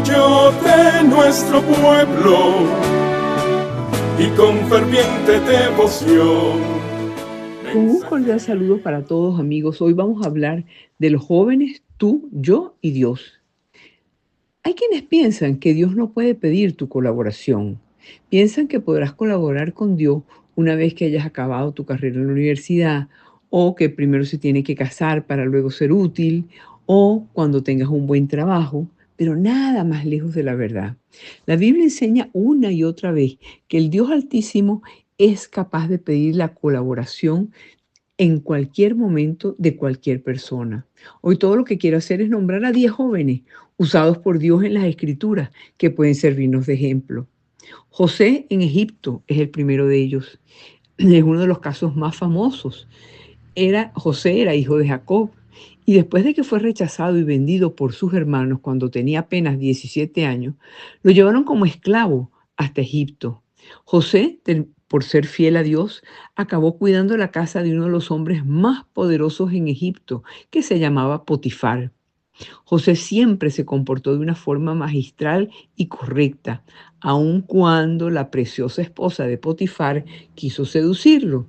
orgullo de nuestro pueblo y con ferviente devoción. Con un cordial saludo para todos, amigos. Hoy vamos a hablar de los jóvenes, tú, yo y Dios. Hay quienes piensan que Dios no puede pedir tu colaboración. Piensan que podrás colaborar con Dios una vez que hayas acabado tu carrera en la universidad, o que primero se tiene que casar para luego ser útil, o cuando tengas un buen trabajo, pero nada más lejos de la verdad. La Biblia enseña una y otra vez que el Dios Altísimo es capaz de pedir la colaboración en cualquier momento de cualquier persona. Hoy todo lo que quiero hacer es nombrar a 10 jóvenes usados por Dios en las Escrituras que pueden servirnos de ejemplo. José en Egipto es el primero de ellos. Es uno de los casos más famosos. José era hijo de Jacob, y después de que fue rechazado y vendido por sus hermanos cuando tenía apenas 17 años, lo llevaron como esclavo hasta Egipto. José, por ser fiel a Dios, acabó cuidando la casa de uno de los hombres más poderosos en Egipto, que se llamaba Potifar. José siempre se comportó de una forma magistral y correcta, aun cuando la preciosa esposa de Potifar quiso seducirlo.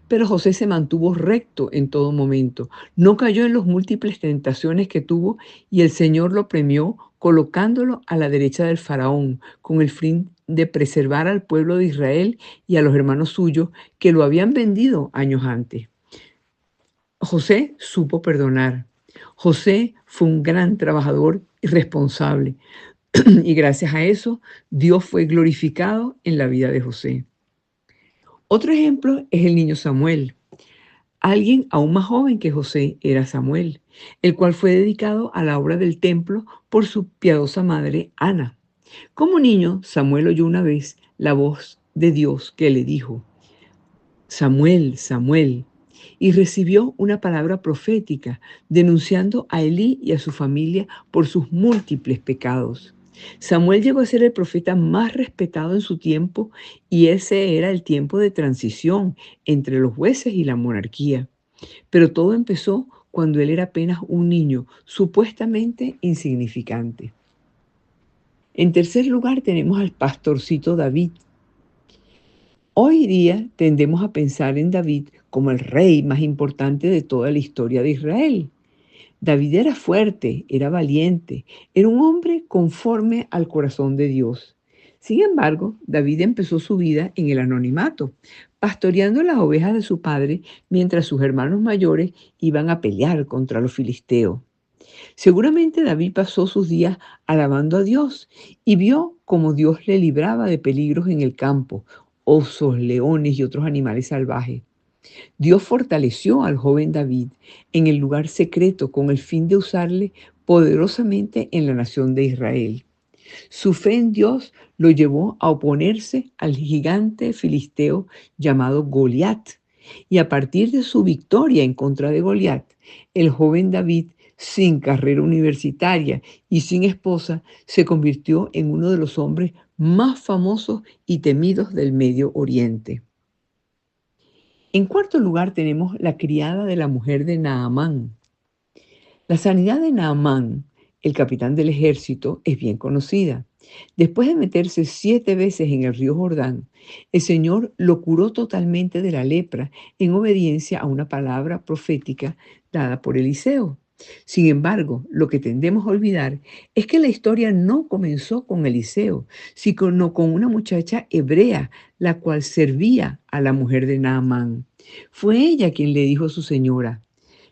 Pero José se mantuvo recto en todo momento, no cayó en las múltiples tentaciones que tuvo, y el Señor lo premió colocándolo a la derecha del faraón, con el fin de preservar al pueblo de Israel y a los hermanos suyos que lo habían vendido años antes. José supo perdonar. José fue un gran trabajador y responsable, y gracias a eso Dios fue glorificado en la vida de José. Otro ejemplo es el niño Samuel. Alguien aún más joven que José era Samuel, el cual fue dedicado a la obra del templo por su piadosa madre Ana. Como niño, Samuel oyó una vez la voz de Dios que le dijo: Samuel, Samuel, y recibió una palabra profética denunciando a Elí y a su familia por sus múltiples pecados. Samuel llegó a ser el profeta más respetado en su tiempo, y ese era el tiempo de transición entre los jueces y la monarquía. Pero todo empezó cuando él era apenas un niño, supuestamente insignificante. En tercer lugar tenemos al pastorcito David. Hoy día tendemos a pensar en David como el rey más importante de toda la historia de Israel. David era fuerte, era valiente, era un hombre conforme al corazón de Dios. Sin embargo, David empezó su vida en el anonimato, pastoreando las ovejas de su padre mientras sus hermanos mayores iban a pelear contra los filisteos. Seguramente David pasó sus días alabando a Dios y vio cómo Dios le libraba de peligros en el campo, osos, leones y otros animales salvajes. Dios fortaleció al joven David en el lugar secreto con el fin de usarle poderosamente en la nación de Israel. Su fe en Dios lo llevó a oponerse al gigante filisteo llamado Goliat. Y a partir de su victoria en contra de Goliat, el joven David, sin carrera universitaria y sin esposa, se convirtió en uno de los hombres más famosos y temidos del Medio Oriente. En cuarto lugar tenemos la criada de la mujer de Naamán. La sanidad de Naamán, el capitán del ejército, es bien conocida. Después de meterse 7 veces en el río Jordán, el Señor lo curó totalmente de la lepra en obediencia a una palabra profética dada por Eliseo. Sin embargo, lo que tendemos a olvidar es que la historia no comenzó con Eliseo, sino con una muchacha hebrea, la cual servía a la mujer de Naamán. Fue ella quien le dijo a su señora: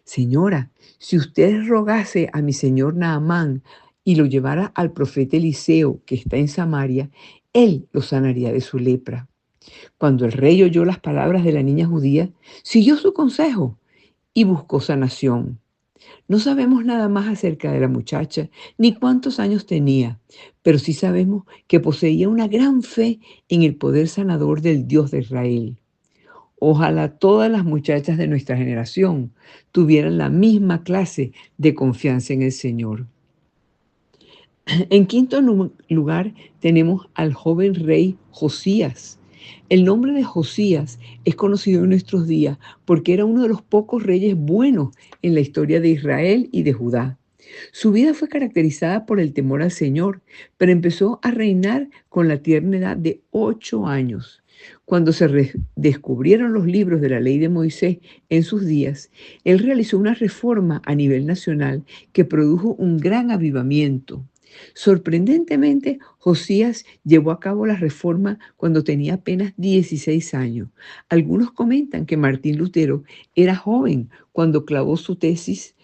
Señora, si usted rogase a mi señor Naamán y lo llevara al profeta Eliseo, que está en Samaria, él lo sanaría de su lepra. Cuando el rey oyó las palabras de la niña judía, siguió su consejo y buscó sanación. No sabemos nada más acerca de la muchacha ni cuántos años tenía, pero sí sabemos que poseía una gran fe en el poder sanador del Dios de Israel. Ojalá todas las muchachas de nuestra generación tuvieran la misma clase de confianza en el Señor. En quinto lugar tenemos al joven rey Josías. El nombre de Josías es conocido en nuestros días porque era uno de los pocos reyes buenos en la historia de Israel y de Judá. Su vida fue caracterizada por el temor al Señor, pero empezó a reinar con la tierna edad de 8 años. Cuando se descubrieron los libros de la ley de Moisés en sus días, él realizó una reforma a nivel nacional que produjo un gran avivamiento. Sorprendentemente, Josías llevó a cabo la reforma cuando tenía apenas 16 años. Algunos comentan que Martín Lutero era joven cuando clavó su tesis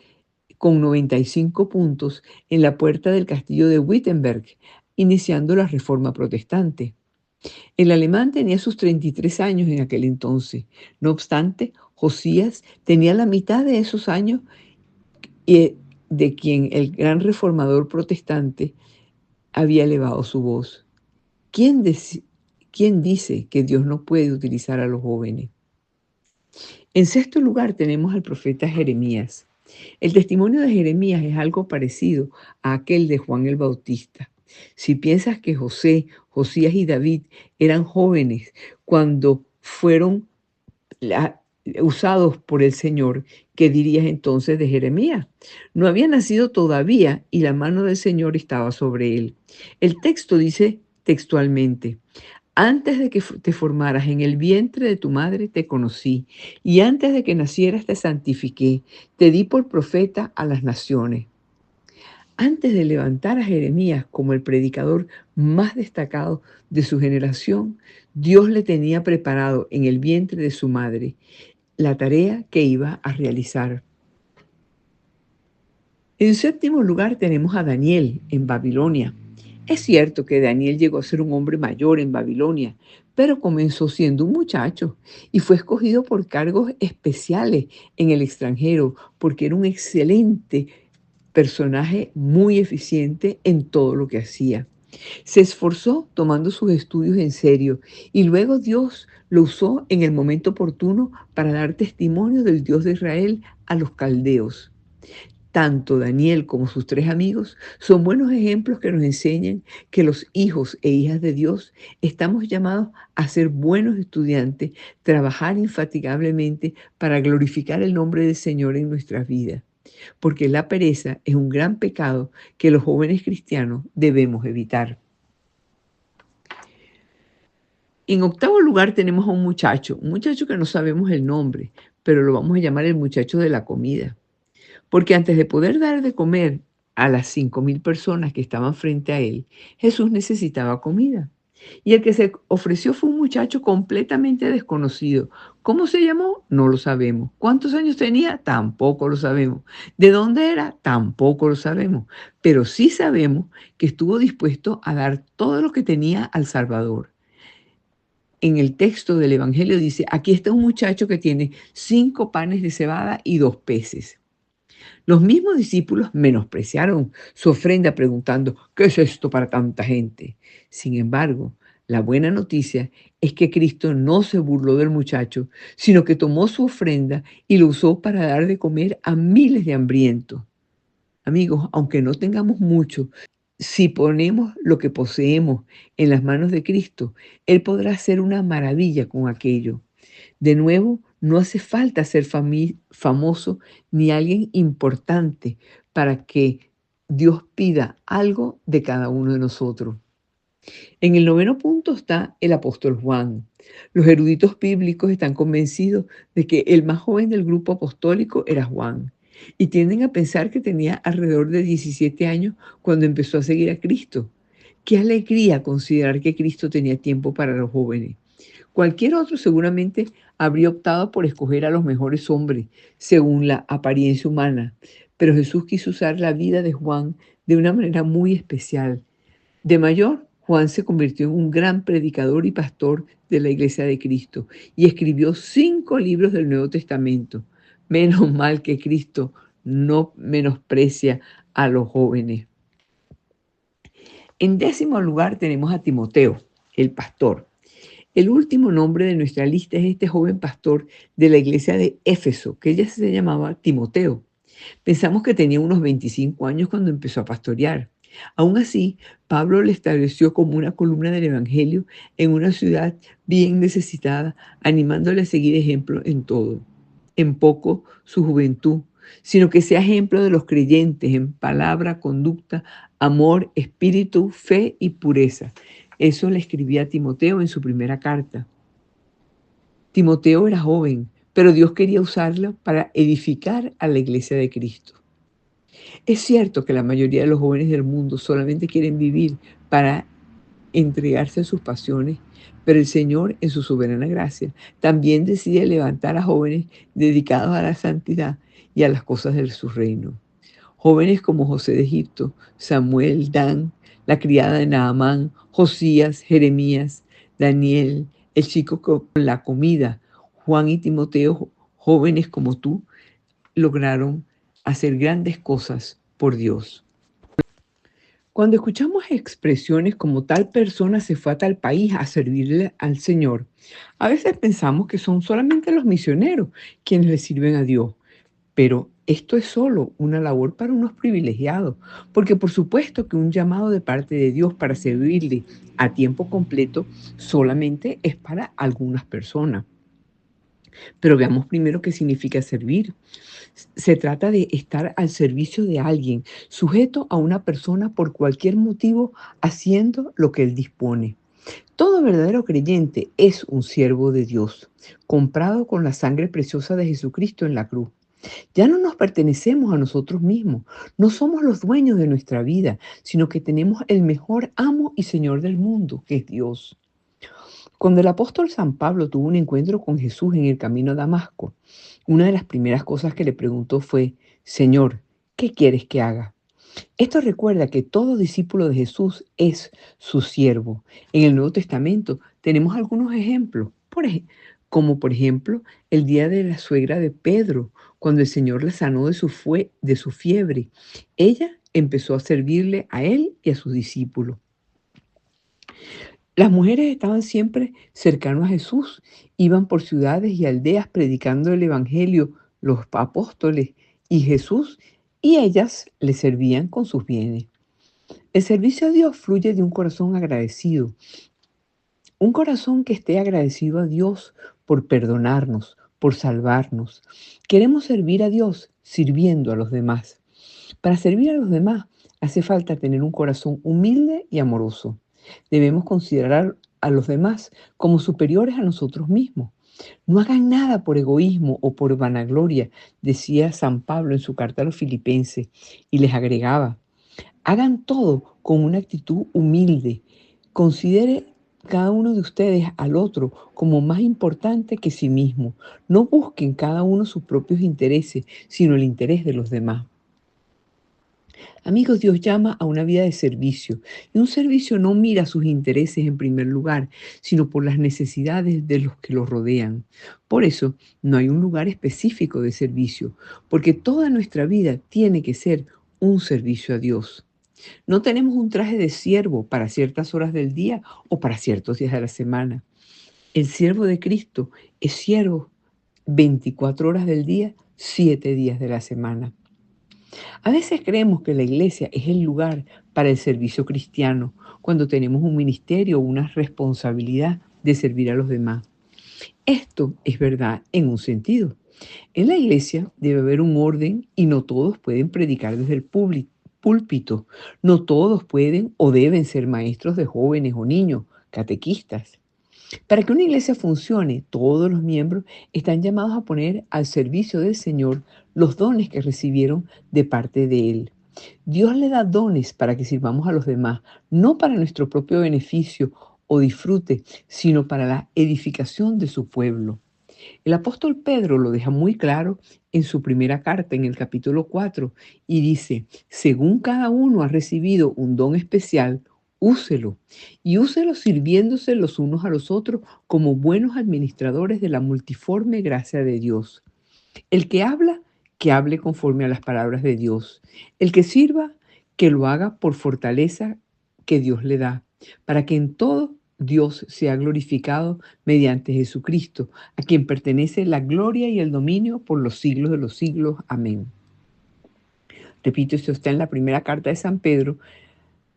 con 95 puntos en la puerta del castillo de Wittenberg, iniciando la reforma protestante. El alemán tenía sus 33 años en aquel entonces. No obstante, Josías tenía la mitad de esos años de quien el gran reformador protestante había elevado su voz. ¿Quién, ¿Quién dice que Dios no puede utilizar a los jóvenes? En sexto lugar tenemos al profeta Jeremías. El testimonio de Jeremías es algo parecido a aquel de Juan el Bautista. Si piensas que José, Josías y David eran jóvenes cuando fueron usados por el Señor, ¿qué dirías entonces de Jeremías? No había nacido todavía y la mano del Señor estaba sobre él. El texto dice textualmente: antes de que te formaras en el vientre de tu madre te conocí, y antes de que nacieras te santifiqué, te di por profeta a las naciones. Antes de levantar a Jeremías como el predicador más destacado de su generación, Dios le tenía preparado en el vientre de su madre la tarea que iba a realizar. En séptimo lugar tenemos a Daniel en Babilonia. Es cierto que Daniel llegó a ser un hombre mayor en Babilonia, pero comenzó siendo un muchacho y fue escogido por cargos especiales en el extranjero porque era un excelente personaje, muy eficiente en todo lo que hacía. Se esforzó tomando sus estudios en serio y luego Dios lo usó en el momento oportuno para dar testimonio del Dios de Israel a los caldeos. Tanto Daniel como sus 3 amigos son buenos ejemplos que nos enseñan que los hijos e hijas de Dios estamos llamados a ser buenos estudiantes, trabajar infatigablemente para glorificar el nombre del Señor en nuestras vidas, porque la pereza es un gran pecado que los jóvenes cristianos debemos evitar. En octavo lugar tenemos a un muchacho que no sabemos el nombre, pero lo vamos a llamar el muchacho de la comida. Porque antes de poder dar de comer a las 5,000 personas que estaban frente a él, Jesús necesitaba comida. Y el que se ofreció fue un muchacho completamente desconocido. ¿Cómo se llamó? No lo sabemos. ¿Cuántos años tenía? Tampoco lo sabemos. ¿De dónde era? Tampoco lo sabemos. Pero sí sabemos que estuvo dispuesto a dar todo lo que tenía al Salvador. En el texto del Evangelio dice: aquí está un muchacho que tiene 5 panes de cebada y 2 peces. Los mismos discípulos menospreciaron su ofrenda preguntando: ¿qué es esto para tanta gente? Sin embargo, la buena noticia es que Cristo no se burló del muchacho, sino que tomó su ofrenda y lo usó para dar de comer a miles de hambrientos. Amigos, aunque no tengamos mucho, si ponemos lo que poseemos en las manos de Cristo, Él podrá hacer una maravilla con aquello. De nuevo, no hace falta ser famoso ni alguien importante para que Dios pida algo de cada uno de nosotros. En el 9º punto está el apóstol Juan. Los eruditos bíblicos están convencidos de que el más joven del grupo apostólico era Juan y tienden a pensar que tenía alrededor de 17 años cuando empezó a seguir a Cristo. Qué alegría considerar que Cristo tenía tiempo para los jóvenes. Cualquier otro seguramente habría optado por escoger a los mejores hombres según la apariencia humana, pero Jesús quiso usar la vida de Juan de una manera muy especial. De mayor, Juan se convirtió en un gran predicador y pastor de la Iglesia de Cristo y escribió 5 libros del Nuevo Testamento. Menos mal que Cristo no menosprecia a los jóvenes. En 10º lugar tenemos a Timoteo, el pastor. El último nombre de nuestra lista es este joven pastor de la iglesia de Éfeso, que ella se llamaba Timoteo. Pensamos que tenía unos 25 años cuando empezó a pastorear. Aún así, Pablo le estableció como una columna del evangelio en una ciudad bien necesitada, animándole a seguir ejemplo en todo. En poco, su juventud, sino que sea ejemplo de los creyentes en palabra, conducta, amor, espíritu, fe y pureza. Eso le escribía a Timoteo en su primera carta. Timoteo era joven, pero Dios quería usarlo para edificar a la iglesia de Cristo. Es cierto que la mayoría de los jóvenes del mundo solamente quieren vivir para entregarse a sus pasiones, pero el Señor, en su soberana gracia, también decide levantar a jóvenes dedicados a la santidad y a las cosas de su reino. Jóvenes como José de Egipto, Samuel, Dan, la criada de Naamán, Josías, Jeremías, Daniel, el chico con la comida, Juan y Timoteo, jóvenes como tú, lograron hacer grandes cosas por Dios. Cuando escuchamos expresiones como tal persona se fue a tal país a servirle al Señor, a veces pensamos que son solamente los misioneros quienes le sirven a Dios, pero esto es solo una labor para unos privilegiados, porque por supuesto que un llamado de parte de Dios para servirle a tiempo completo solamente es para algunas personas. Pero veamos primero qué significa servir. Se trata de estar al servicio de alguien, sujeto a una persona por cualquier motivo, haciendo lo que él dispone. Todo verdadero creyente es un siervo de Dios, comprado con la sangre preciosa de Jesucristo en la cruz. Ya no nos pertenecemos a nosotros mismos, no somos los dueños de nuestra vida, sino que tenemos el mejor amo y Señor del mundo, que es Dios. Cuando el apóstol San Pablo tuvo un encuentro con Jesús en el camino a Damasco, una de las primeras cosas que le preguntó fue: Señor, ¿qué quieres que haga? Esto recuerda que todo discípulo de Jesús es su siervo. En el Nuevo Testamento tenemos algunos ejemplos, como por ejemplo el día de la suegra de Pedro, cuando el Señor la sanó de su fiebre. Ella empezó a servirle a él y a sus discípulos. Las mujeres estaban siempre cercanas a Jesús, iban por ciudades y aldeas predicando el Evangelio, los apóstoles y Jesús, y ellas le servían con sus bienes. El servicio a Dios fluye de un corazón agradecido, un corazón que esté agradecido a Dios por perdonarnos, por salvarnos. Queremos servir a Dios sirviendo a los demás. Para servir a los demás hace falta tener un corazón humilde y amoroso. Debemos considerar a los demás como superiores a nosotros mismos. No hagan nada por egoísmo o por vanagloria, decía San Pablo en su carta a los Filipenses, y les agregaba: hagan todo con una actitud humilde. Considere cada uno de ustedes al otro como más importante que sí mismo. No busquen cada uno sus propios intereses, sino el interés de los demás. Amigos, Dios llama a una vida de servicio, y un servicio no mira sus intereses en primer lugar, sino por las necesidades de los que los rodean. Por eso, no hay un lugar específico de servicio, porque toda nuestra vida tiene que ser un servicio a Dios. No tenemos un traje de siervo para ciertas horas del día o para ciertos días de la semana. El siervo de Cristo es siervo 24 horas del día, 7 días de la semana. A veces creemos que la iglesia es el lugar para el servicio cristiano, cuando tenemos un ministerio o una responsabilidad de servir a los demás. Esto es verdad en un sentido. En la iglesia debe haber un orden y no todos pueden predicar desde el púlpito. No todos pueden o deben ser maestros de jóvenes o niños, catequistas. Para que una iglesia funcione, todos los miembros están llamados a poner al servicio del Señor los dones que recibieron de parte de Él. Dios le da dones para que sirvamos a los demás, no para nuestro propio beneficio o disfrute, sino para la edificación de su pueblo. El apóstol Pedro lo deja muy claro en su primera carta, en el capítulo 4, y dice: según cada uno ha recibido un don especial, úselo, y úselo sirviéndose los unos a los otros como buenos administradores de la multiforme gracia de Dios. El que hable conforme a las palabras de Dios. El que sirva, que lo haga por fortaleza que Dios le da, para que en todo Dios sea glorificado mediante Jesucristo, a quien pertenece la gloria y el dominio por los siglos de los siglos. Amén. Repito, esto está en la primera carta de San Pedro,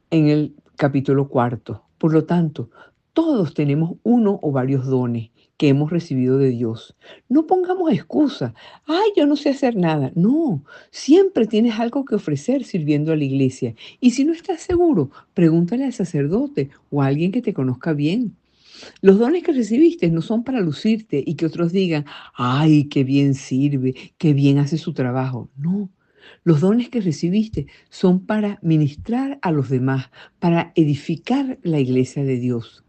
en el capítulo 4. Por lo tanto, todos tenemos uno o varios dones que hemos recibido de Dios. No pongamos excusa. Ay, yo no sé hacer nada. No, siempre tienes algo que ofrecer sirviendo a la iglesia. Y si no estás seguro, pregúntale al sacerdote o a alguien que te conozca bien. Los dones que recibiste no son para lucirte y que otros digan, ay, qué bien sirve, qué bien hace su trabajo. No, los dones que recibiste son para ministrar a los demás, para edificar la iglesia de Dios.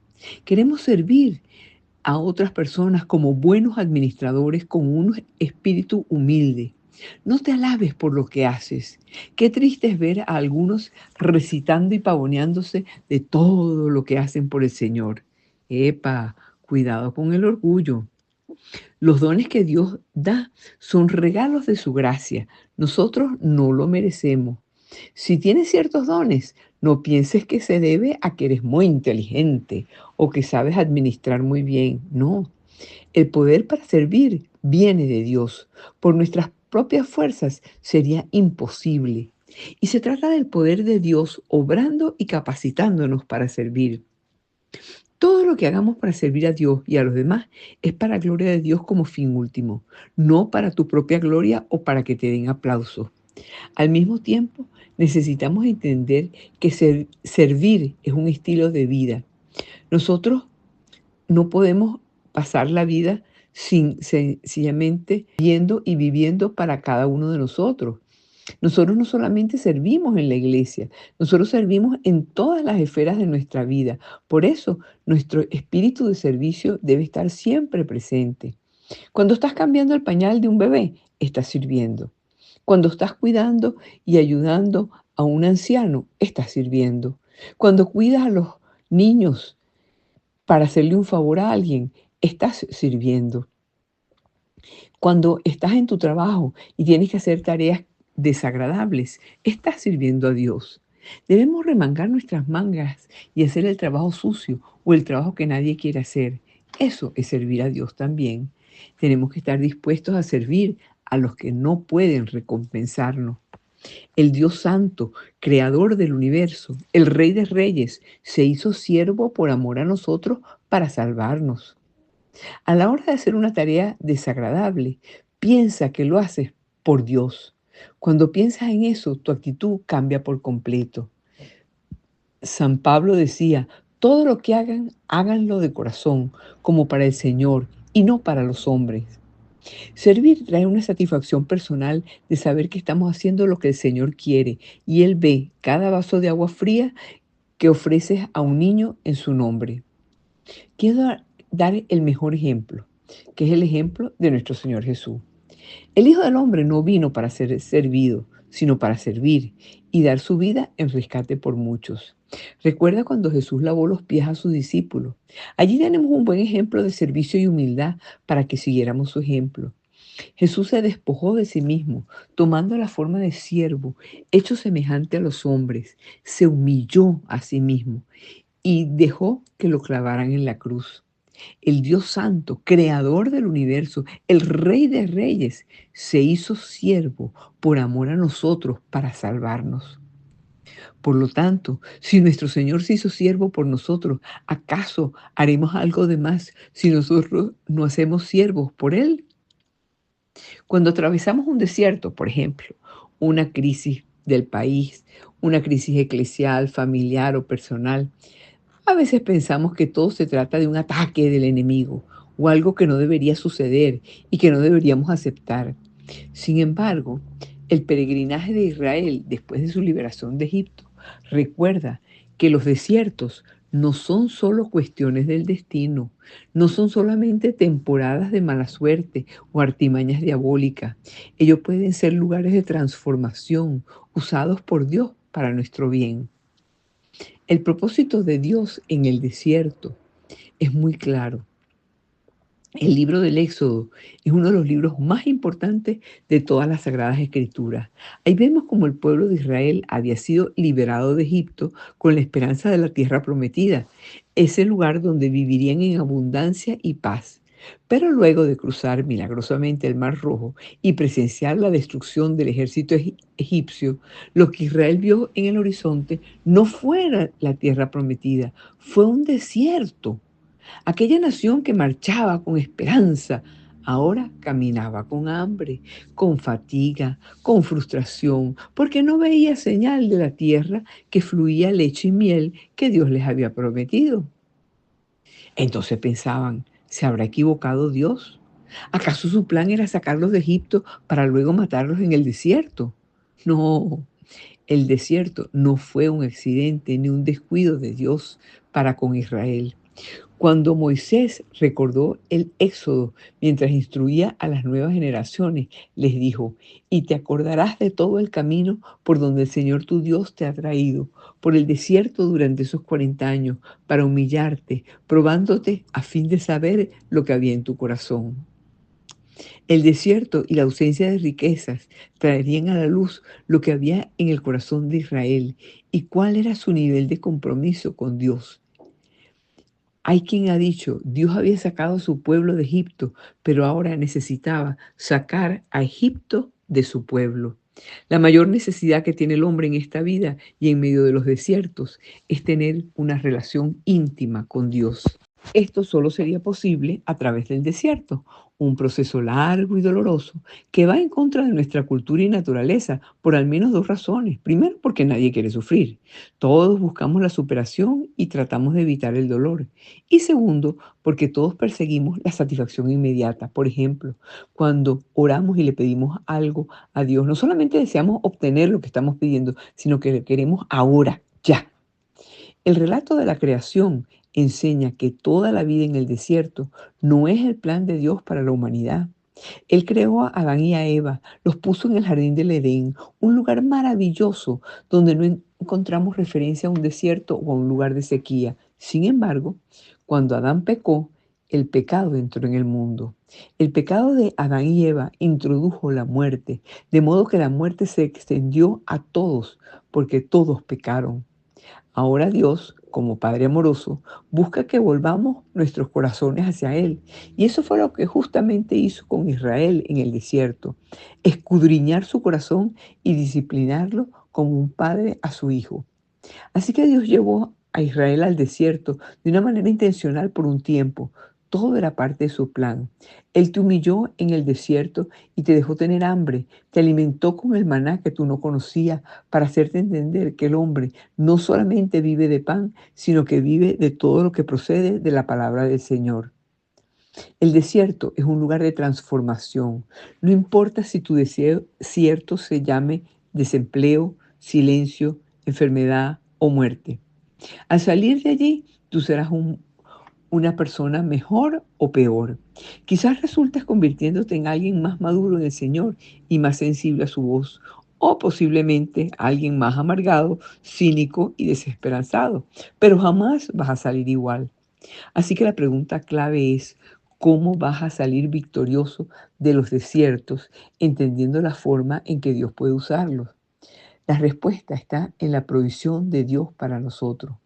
Queremos servir a otras personas como buenos administradores con un espíritu humilde. No te alabes por lo que haces. Qué triste es ver a algunos recitando y pavoneándose de todo lo que hacen por el Señor. Epa, cuidado con el orgullo. Los dones que Dios da son regalos de su gracia. Nosotros no lo merecemos. Si tienes ciertos dones, no pienses que se debe a que eres muy inteligente o que sabes administrar muy bien. No, el poder para servir viene de Dios. Por nuestras propias fuerzas sería imposible. Y se trata del poder de Dios obrando y capacitándonos para servir. Todo lo que hagamos para servir a Dios y a los demás es para gloria de Dios como fin último, no para tu propia gloria o para que te den aplausos. Al mismo tiempo, necesitamos entender que servir es un estilo de vida. Nosotros no podemos pasar la vida sencillamente viendo y viviendo para cada uno de nosotros. Nosotros no solamente servimos en la iglesia, nosotros servimos en todas las esferas de nuestra vida. Por eso, nuestro espíritu de servicio debe estar siempre presente. Cuando estás cambiando el pañal de un bebé, estás sirviendo. Cuando estás cuidando y ayudando a un anciano, estás sirviendo. Cuando cuidas a los niños para hacerle un favor a alguien, estás sirviendo. Cuando estás en tu trabajo y tienes que hacer tareas desagradables, estás sirviendo a Dios. Debemos remangar nuestras mangas y hacer el trabajo sucio o el trabajo que nadie quiere hacer. Eso es servir a Dios también. Tenemos que estar dispuestos a servir a los que no pueden recompensarnos. El Dios Santo, creador del universo, el Rey de Reyes, se hizo siervo por amor a nosotros para salvarnos. A la hora de hacer una tarea desagradable, piensa que lo haces por Dios. Cuando piensas en eso, tu actitud cambia por completo. San Pablo decía, todo lo que hagan, háganlo de corazón, como para el Señor y no para los hombres. Servir trae una satisfacción personal de saber que estamos haciendo lo que el Señor quiere y Él ve cada vaso de agua fría que ofreces a un niño en su nombre. Quiero dar el mejor ejemplo, que es el ejemplo de nuestro Señor Jesús. El Hijo del Hombre no vino para ser servido, sino para servir y dar su vida en rescate por muchos. Recuerda cuando Jesús lavó los pies a sus discípulos. Allí tenemos un buen ejemplo de servicio y humildad para que siguiéramos su ejemplo. Jesús se despojó de sí mismo, tomando la forma de siervo, hecho semejante a los hombres. Se humilló a sí mismo y dejó que lo clavaran en la cruz. El Dios Santo, creador del universo, el Rey de Reyes, se hizo siervo por amor a nosotros para salvarnos. Por lo tanto, si nuestro Señor se hizo siervo por nosotros, ¿acaso haremos algo de más si nosotros no hacemos siervos por Él? Cuando atravesamos un desierto, por ejemplo, una crisis del país, una crisis eclesial, familiar o personal, a veces pensamos que todo se trata de un ataque del enemigo o algo que no debería suceder y que no deberíamos aceptar. Sin embargo, el peregrinaje de Israel después de su liberación de Egipto recuerda que los desiertos no son solo cuestiones del destino, no son solamente temporadas de mala suerte o artimañas diabólicas. Ellos pueden ser lugares de transformación usados por Dios para nuestro bien. El propósito de Dios en el desierto es muy claro. El libro del Éxodo es uno de los libros más importantes de todas las Sagradas Escrituras. Ahí vemos cómo el pueblo de Israel había sido liberado de Egipto con la esperanza de la tierra prometida, ese lugar donde vivirían en abundancia y paz. Pero luego de cruzar milagrosamente el Mar Rojo y presenciar la destrucción del ejército egipcio, lo que Israel vio en el horizonte no fue la tierra prometida, fue un desierto. Aquella nación que marchaba con esperanza, ahora caminaba con hambre, con fatiga, con frustración, porque no veía señal de la tierra que fluía leche y miel que Dios les había prometido. Entonces pensaban, ¿se habrá equivocado Dios? ¿Acaso su plan era sacarlos de Egipto para luego matarlos en el desierto? No, el desierto no fue un accidente ni un descuido de Dios para con Israel. Cuando Moisés recordó el éxodo mientras instruía a las nuevas generaciones, les dijo, y te acordarás de todo el camino por donde el Señor tu Dios te ha traído, por el desierto durante esos 40 años, para humillarte, probándote a fin de saber lo que había en tu corazón. El desierto y la ausencia de riquezas traerían a la luz lo que había en el corazón de Israel y cuál era su nivel de compromiso con Dios. Hay quien ha dicho, Dios había sacado a su pueblo de Egipto, pero ahora necesitaba sacar a Egipto de su pueblo. La mayor necesidad que tiene el hombre en esta vida y en medio de los desiertos es tener una relación íntima con Dios. Esto solo sería posible a través del desierto, un proceso largo y doloroso que va en contra de nuestra cultura y naturaleza por al menos dos razones. Primero, porque nadie quiere sufrir. Todos buscamos la superación y tratamos de evitar el dolor. Y segundo, porque todos perseguimos la satisfacción inmediata. Por ejemplo, cuando oramos y le pedimos algo a Dios, no solamente deseamos obtener lo que estamos pidiendo, sino que lo queremos ahora, ya. El relato de la creación enseña que toda la vida en el desierto no es el plan de Dios para la humanidad. Él creó a Adán y a Eva, los puso en el jardín del Edén, un lugar maravilloso donde no encontramos referencia a un desierto o a un lugar de sequía. Sin embargo, cuando Adán pecó, el pecado entró en el mundo. El pecado de Adán y Eva introdujo la muerte, de modo que la muerte se extendió a todos, porque todos pecaron. Ahora Dios, como Padre amoroso, busca que volvamos nuestros corazones hacia Él. Y eso fue lo que justamente hizo con Israel en el desierto. Escudriñar su corazón y disciplinarlo como un padre a su hijo. Así que Dios llevó a Israel al desierto de una manera intencional por un tiempo. Todo era parte de su plan. Él te humilló en el desierto y te dejó tener hambre. Te alimentó con el maná que tú no conocías para hacerte entender que el hombre no solamente vive de pan, sino que vive de todo lo que procede de la palabra del Señor. El desierto es un lugar de transformación. No importa si tu desierto se llame desempleo, silencio, enfermedad o muerte. Al salir de allí, tú serás una persona mejor o peor. Quizás resultes convirtiéndote en alguien más maduro en el Señor y más sensible a su voz, o posiblemente alguien más amargado, cínico y desesperanzado, pero jamás vas a salir igual. Así que la pregunta clave es, ¿cómo vas a salir victorioso de los desiertos, entendiendo la forma en que Dios puede usarlos? La respuesta está en la provisión de Dios para nosotros.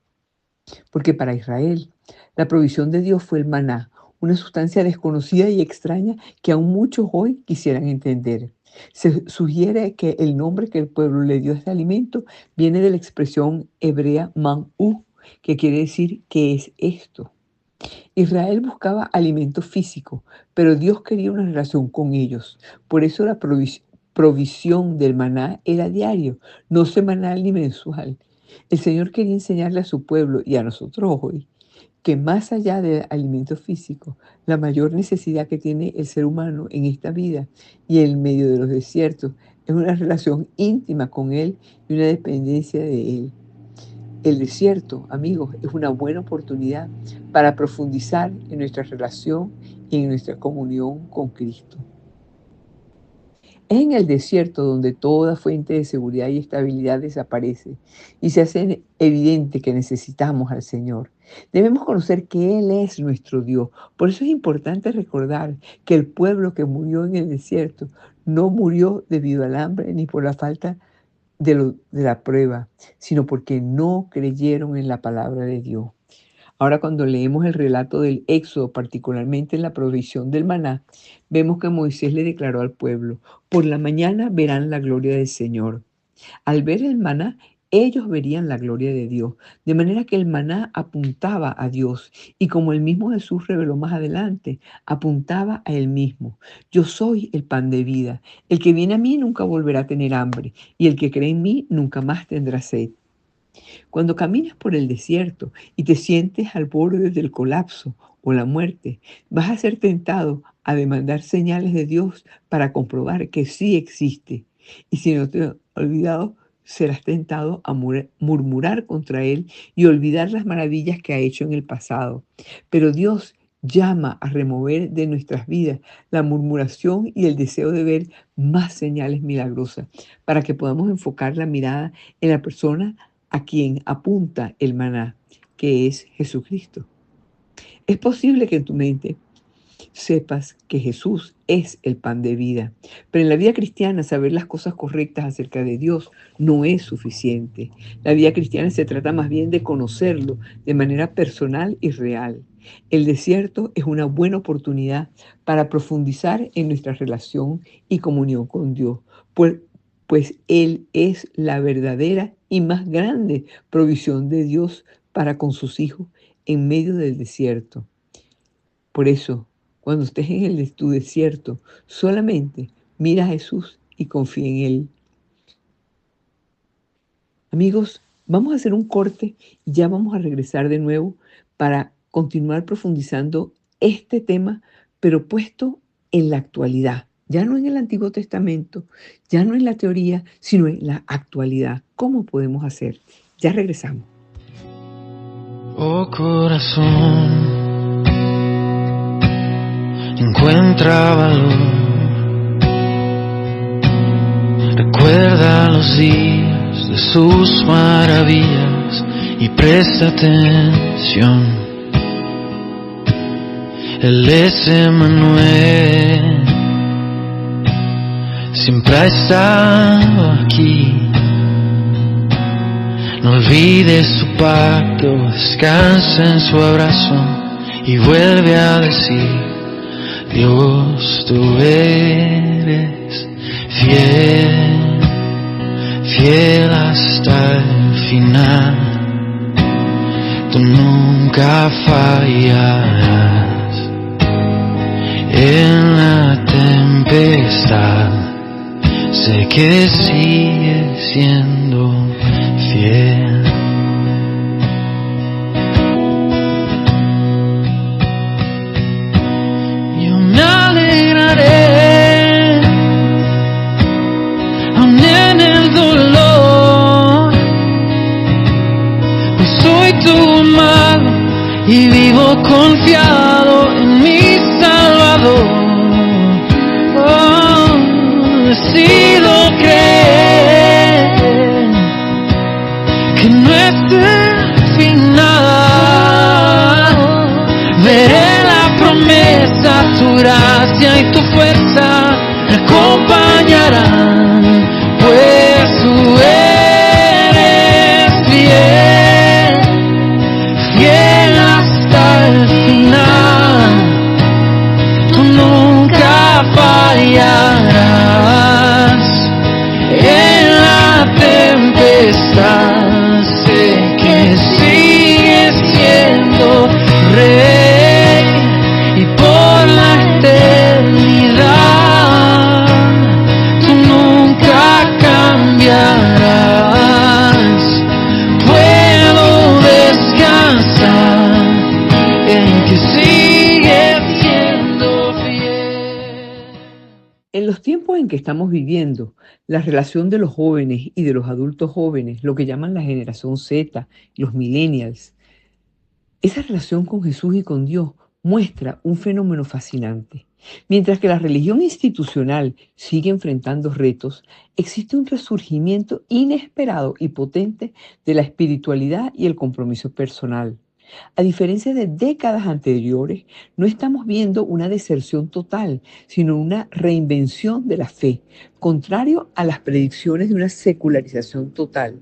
Porque para Israel, la provisión de Dios fue el maná, una sustancia desconocida y extraña que aún muchos hoy quisieran entender. Se sugiere que el nombre que el pueblo le dio a este alimento viene de la expresión hebrea manú, que quiere decir ¿qué es esto? Israel buscaba alimento físico, pero Dios quería una relación con ellos. Por eso la provisión del maná era diario, no semanal ni mensual. El Señor quería enseñarle a su pueblo y a nosotros hoy que más allá del alimento físico, la mayor necesidad que tiene el ser humano en esta vida y en medio de los desiertos es una relación íntima con Él y una dependencia de Él. El desierto, amigos, es una buena oportunidad para profundizar en nuestra relación y en nuestra comunión con Cristo. Es en el desierto donde toda fuente de seguridad y estabilidad desaparece y se hace evidente que necesitamos al Señor. Debemos conocer que Él es nuestro Dios. Por eso es importante recordar que el pueblo que murió en el desierto no murió debido al hambre ni por la falta de la prueba, sino porque no creyeron en la palabra de Dios. Ahora, cuando leemos el relato del Éxodo, particularmente en la provisión del maná, vemos que Moisés le declaró al pueblo, por la mañana verán la gloria del Señor. Al ver el maná, ellos verían la gloria de Dios. De manera que el maná apuntaba a Dios y como el mismo Jesús reveló más adelante, apuntaba a él mismo. Yo soy el pan de vida. El que viene a mí nunca volverá a tener hambre y el que cree en mí nunca más tendrá sed. Cuando caminas por el desierto y te sientes al borde del colapso o la muerte, vas a ser tentado a demandar señales de Dios para comprobar que sí existe. Y si no te has olvidado, serás tentado a murmurar contra Él y olvidar las maravillas que ha hecho en el pasado. Pero Dios llama a remover de nuestras vidas la murmuración y el deseo de ver más señales milagrosas para que podamos enfocar la mirada en la persona a quien apunta el maná, que es Jesucristo. Es posible que en tu mente sepas que Jesús es el pan de vida, pero en la vida cristiana saber las cosas correctas acerca de Dios no es suficiente. La vida cristiana se trata más bien de conocerlo de manera personal y real. El desierto es una buena oportunidad para profundizar en nuestra relación y comunión con Dios, pues Él es la verdadera y más grande provisión de Dios para con sus hijos en medio del desierto. Por eso, cuando estés en tu desierto, solamente mira a Jesús y confía en Él. Amigos, vamos a hacer un corte y ya vamos a regresar de nuevo para continuar profundizando este tema, pero puesto en la actualidad. Ya no en el Antiguo Testamento, ya no en la teoría, sino en la actualidad. ¿Cómo podemos hacer? Ya regresamos. Oh corazón, encuentra valor. Recuerda los días de sus maravillas y presta atención. Él es Emmanuel, siempre ha estado aquí. No olvides su pacto, descansa en su abrazo y vuelve a decir: Dios, tú eres fiel, fiel hasta el final. Tú nunca fallarás. En la tempestad sé que sigues siendo fiel. Yo me alegraré aun en el dolor, pues soy tu amado y vivo confiado en mi Salvador. Oh, decido creer que no es el final. Veré la promesa, tu gracia y tu fuerza me acompañarán, pues tú eres fiel, fiel hasta el final. Tú nunca fallarás. En la tempestad sé que sigues siendo Rey y por la eternidad tú nunca cambiarás. Puedo descansar en que sigues siendo fiel. En los tiempos en que estamos viviendo, la relación de los jóvenes y de los adultos jóvenes, lo que llaman la generación Z, los millennials, esa relación con Jesús y con Dios muestra un fenómeno fascinante. Mientras que la religión institucional sigue enfrentando retos, existe un resurgimiento inesperado y potente de la espiritualidad y el compromiso personal. A diferencia de décadas anteriores, no estamos viendo una deserción total, sino una reinvención de la fe, contrario a las predicciones de una secularización total.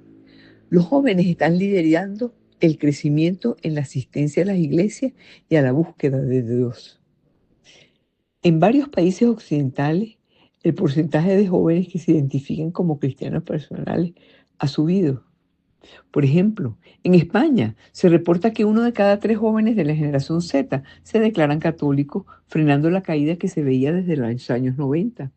Los jóvenes están liderando el crecimiento en la asistencia a las iglesias y a la búsqueda de Dios. En varios países occidentales, el porcentaje de jóvenes que se identifican como cristianos personales ha subido. Por ejemplo, en España se reporta que 1 de cada 3 jóvenes de la generación Z se declaran católicos, frenando la caída que se veía desde los años 90.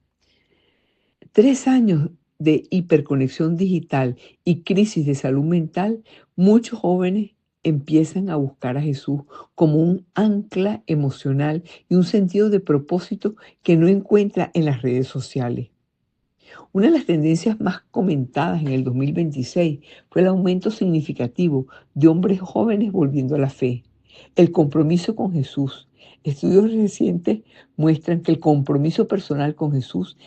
3 años de hiperconexión digital y crisis de salud mental, muchos jóvenes empiezan a buscar a Jesús como un ancla emocional y un sentido de propósito que no encuentra en las redes sociales. Una de las tendencias más comentadas en el 2026 fue el aumento significativo de hombres jóvenes volviendo a la fe, el compromiso con Jesús. Estudios recientes muestran que el compromiso personal con Jesús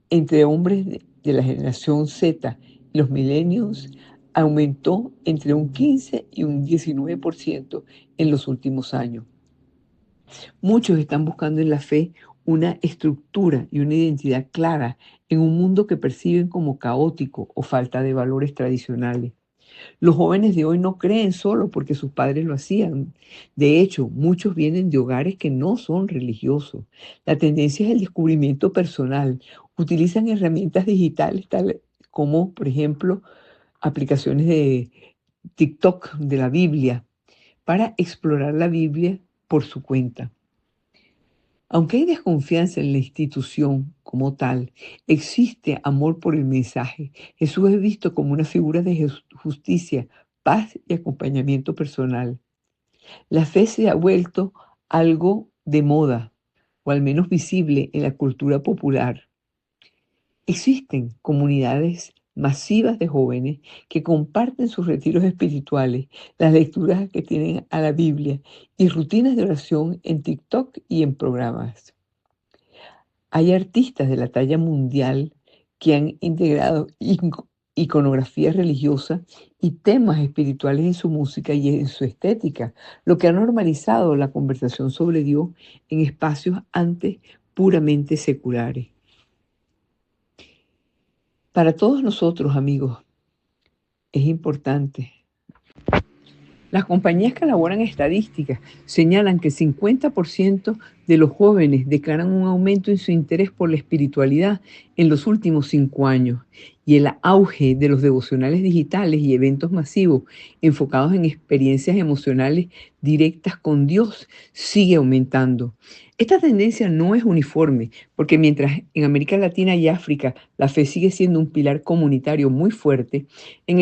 entre hombres de la generación Z y los millennials aumentó entre un 15 y un 19% en los últimos años. Muchos están buscando en la fe una estructura y una identidad clara en un mundo que perciben como caótico o falta de valores tradicionales. Los jóvenes de hoy no creen solo porque sus padres lo hacían. De hecho, muchos vienen de hogares que no son religiosos. La tendencia es el descubrimiento personal. Utilizan herramientas digitales tales como, por ejemplo, aplicaciones de TikTok de la Biblia para explorar la Biblia por su cuenta. Aunque hay desconfianza en la institución como tal, existe amor por el mensaje. Jesús es visto como una figura de justicia, paz y acompañamiento personal. La fe se ha vuelto algo de moda, o al menos visible en la cultura popular. Existen comunidades masivas de jóvenes que comparten sus retiros espirituales, las lecturas que tienen a la Biblia y rutinas de oración en TikTok y en programas. Hay artistas de la talla mundial que han integrado iconografía religiosa y temas espirituales en su música y en su estética, lo que ha normalizado la conversación sobre Dios en espacios antes puramente seculares. Para todos nosotros, amigos, es importante. Las compañías que elaboran estadísticas señalan que el 50% de los jóvenes declaran un aumento en su interés por la espiritualidad en los últimos 5 años, y el auge de los devocionales digitales y eventos masivos enfocados en experiencias emocionales directas con Dios sigue aumentando. Esta tendencia no es uniforme, porque mientras en América Latina y África la fe sigue siendo un pilar comunitario muy fuerte, en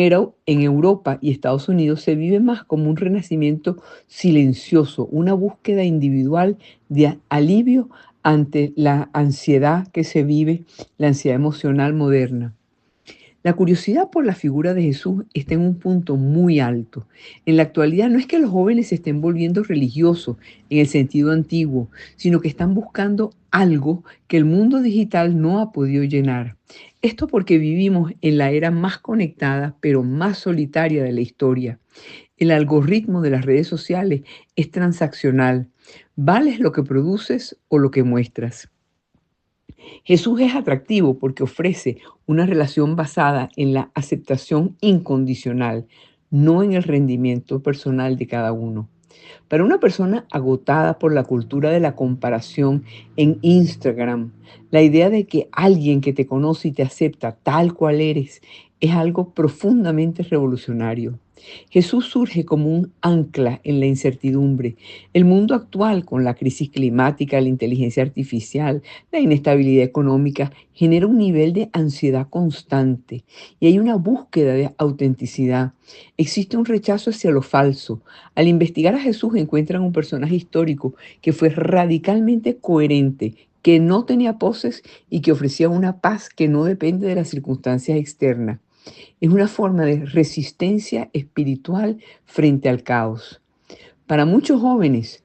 Europa y Estados Unidos se vive más como un renacimiento silencioso, una búsqueda individual de alivio ante la ansiedad que se vive, la ansiedad emocional moderna. La curiosidad por la figura de Jesús está en un punto muy alto. En la actualidad no es que los jóvenes se estén volviendo religiosos en el sentido antiguo, sino que están buscando algo que el mundo digital no ha podido llenar. Esto porque vivimos en la era más conectada, pero más solitaria de la historia. El algoritmo de las redes sociales es transaccional. ¿Vales lo que produces o lo que muestras? Jesús es atractivo porque ofrece una relación basada en la aceptación incondicional, no en el rendimiento personal de cada uno. Para una persona agotada por la cultura de la comparación en Instagram, la idea de que alguien que te conoce y te acepta tal cual eres es algo profundamente revolucionario. Jesús surge como un ancla en la incertidumbre. El mundo actual, con la crisis climática, la inteligencia artificial, la inestabilidad económica, genera un nivel de ansiedad constante y hay una búsqueda de autenticidad. Existe un rechazo hacia lo falso. Al investigar a Jesús encuentran un personaje histórico que fue radicalmente coherente, que no tenía poses y que ofrecía una paz que no depende de las circunstancias externas. Es una forma de resistencia espiritual frente al caos. Para muchos jóvenes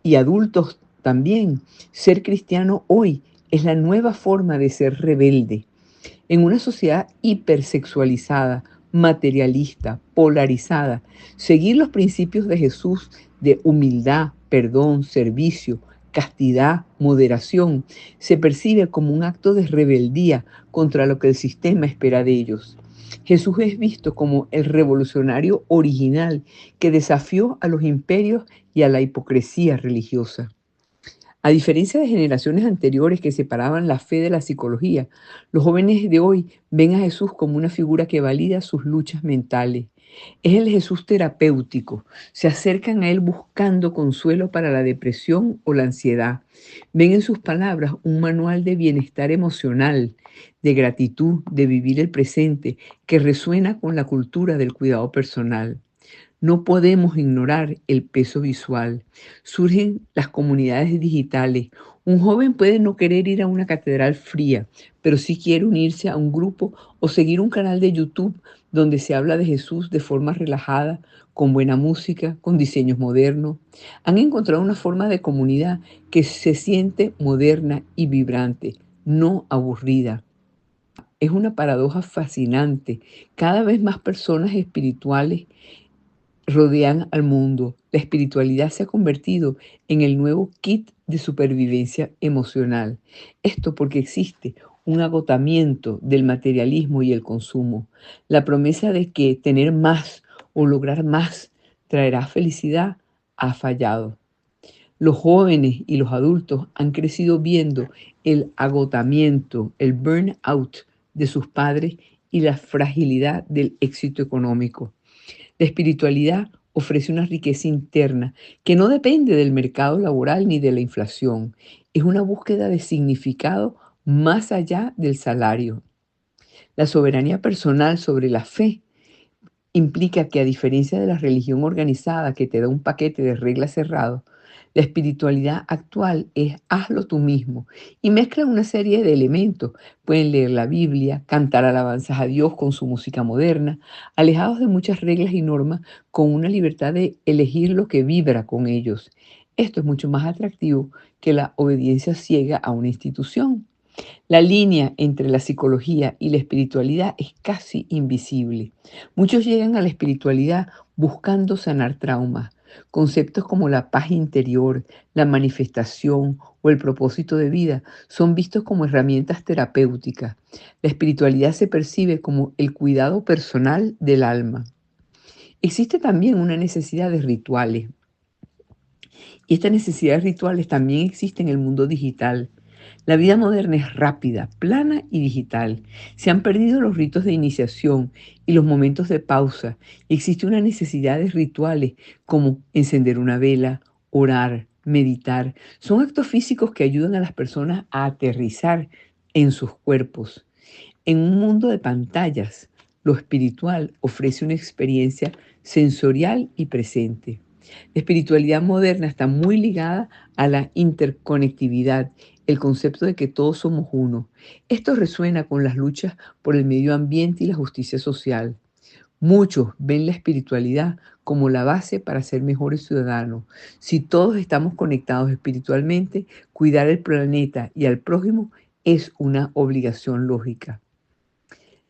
y adultos también, ser cristiano hoy es la nueva forma de ser rebelde. En una sociedad hipersexualizada, materialista, polarizada, seguir los principios de Jesús de humildad, perdón, servicio, castidad, moderación, se percibe como un acto de rebeldía contra lo que el sistema espera de ellos. Jesús es visto como el revolucionario original que desafió a los imperios y a la hipocresía religiosa. A diferencia de generaciones anteriores que separaban la fe de la psicología, los jóvenes de hoy ven a Jesús como una figura que valida sus luchas mentales. Es el Jesús terapéutico. Se acercan a Él buscando consuelo para la depresión o la ansiedad. Ven en sus palabras un manual de bienestar emocional, de gratitud, de vivir el presente, que resuena con la cultura del cuidado personal. No podemos ignorar el peso visual. Surgen las comunidades digitales. Un joven puede no querer ir a una catedral fría, pero sí quiere unirse a un grupo o seguir un canal de YouTube donde se habla de Jesús de forma relajada, con buena música, con diseños modernos. Han encontrado una forma de comunidad que se siente moderna y vibrante, no aburrida. Es una paradoja fascinante. Cada vez más personas espirituales rodean al mundo. La espiritualidad se ha convertido en el nuevo kit de supervivencia emocional. Esto porque existe un agotamiento del materialismo y el consumo. La promesa de que tener más o lograr más traerá felicidad ha fallado. Los jóvenes y los adultos han crecido viendo el agotamiento, el burnout de sus padres y la fragilidad del éxito económico. La espiritualidad ofrece una riqueza interna que no depende del mercado laboral ni de la inflación. Es una búsqueda de significado más allá del salario. La soberanía personal sobre la fe implica que, a diferencia de la religión organizada que te da un paquete de reglas cerrados, la espiritualidad actual es hazlo tú mismo y mezcla una serie de elementos. Pueden leer la Biblia, cantar alabanzas a Dios con su música moderna, alejados de muchas reglas y normas, con una libertad de elegir lo que vibra con ellos. Esto es mucho más atractivo que la obediencia ciega a una institución. La línea entre la psicología y la espiritualidad es casi invisible. Muchos llegan a la espiritualidad buscando sanar traumas. Conceptos como la paz interior, la manifestación o el propósito de vida son vistos como herramientas terapéuticas. La espiritualidad se percibe como el cuidado personal del alma. Existe también una necesidad de rituales. Y estas necesidades rituales también existen en el mundo digital. La vida moderna es rápida, plana y digital. Se han perdido los ritos de iniciación y los momentos de pausa. Existe una necesidad de rituales como encender una vela, orar, meditar. Son actos físicos que ayudan a las personas a aterrizar en sus cuerpos. En un mundo de pantallas, lo espiritual ofrece una experiencia sensorial y presente. La espiritualidad moderna está muy ligada a la interconectividad, el concepto de que todos somos uno. Esto resuena con las luchas por el medio ambiente y la justicia social. Muchos ven la espiritualidad como la base para ser mejores ciudadanos. Si todos estamos conectados espiritualmente, cuidar el planeta y al prójimo es una obligación lógica.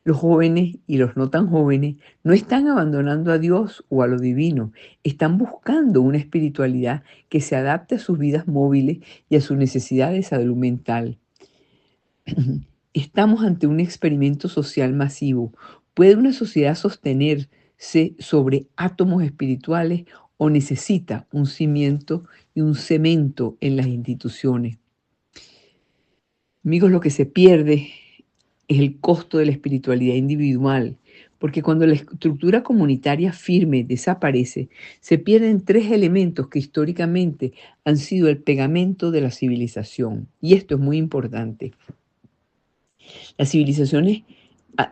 Los jóvenes y los no tan jóvenes no están abandonando a Dios o a lo divino, están buscando una espiritualidad que se adapte a sus vidas móviles y a sus necesidades de salud mental. Estamos ante un experimento social masivo. ¿Puede una sociedad sostenerse sobre átomos espirituales o necesita un cimiento y un cemento en las instituciones? Amigos, lo que se pierde es el costo de la espiritualidad individual, porque cuando la estructura comunitaria firme desaparece, se pierden tres elementos que históricamente han sido el pegamento de la civilización. Y esto es muy importante. Las civilizaciones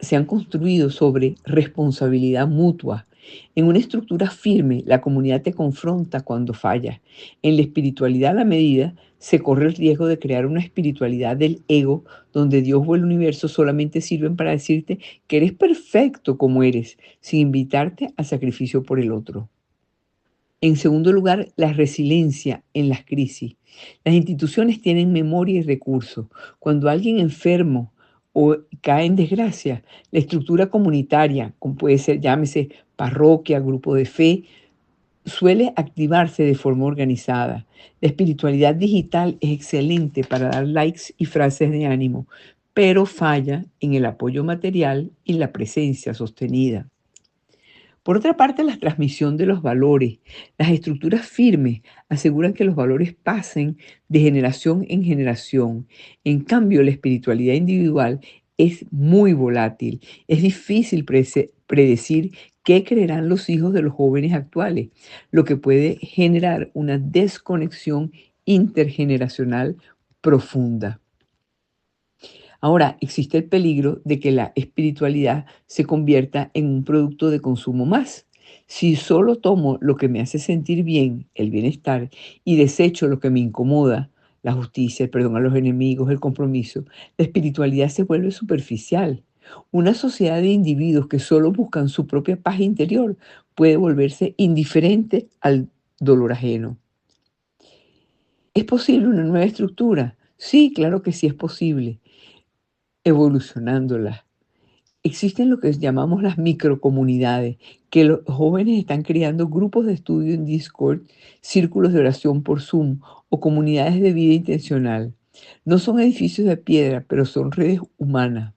se han construido sobre responsabilidad mutua. En una estructura firme, la comunidad te confronta cuando fallas. En la espiritualidad, a la medida, se corre el riesgo de crear una espiritualidad del ego, donde Dios o el universo solamente sirven para decirte que eres perfecto como eres, sin invitarte al sacrificio por el otro. En segundo lugar, la resiliencia en las crisis. Las instituciones tienen memoria y recursos. Cuando alguien enfermo o cae en desgracia, la estructura comunitaria, como puede ser, llámese parroquia, grupo de fe, suele activarse de forma organizada. La espiritualidad digital es excelente para dar likes y frases de ánimo, pero falla en el apoyo material y la presencia sostenida. Por otra parte, la transmisión de los valores. Las estructuras firmes aseguran que los valores pasen de generación en generación. En cambio, la espiritualidad individual es muy volátil. Es difícil predecir qué creerán los hijos de los jóvenes actuales, lo que puede generar una desconexión intergeneracional profunda. Ahora, existe el peligro de que la espiritualidad se convierta en un producto de consumo más. Si solo tomo lo que me hace sentir bien, el bienestar, y desecho lo que me incomoda, la justicia, el perdón a los enemigos, el compromiso, la espiritualidad se vuelve superficial. Una sociedad de individuos que solo buscan su propia paz interior puede volverse indiferente al dolor ajeno. ¿Es posible una nueva estructura? Sí, claro que sí es posible, evolucionándola. Existen lo que llamamos las microcomunidades, que los jóvenes están creando grupos de estudio en Discord, círculos de oración por Zoom o comunidades de vida intencional. No son edificios de piedra, pero son redes humanas.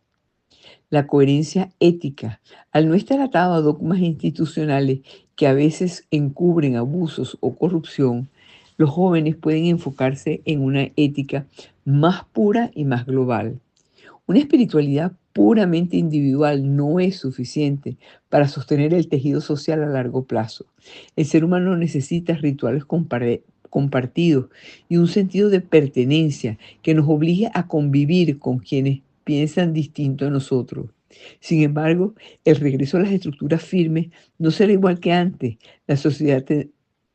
La coherencia ética. Al no estar atado a dogmas institucionales que a veces encubren abusos o corrupción, los jóvenes pueden enfocarse en una ética más pura y más global. Una espiritualidad puramente individual no es suficiente para sostener el tejido social a largo plazo. El ser humano necesita rituales compartidos y un sentido de pertenencia que nos obligue a convivir con quienes piensan distinto a nosotros. Sin embargo, el regreso a las estructuras firmes no será igual que antes. La sociedad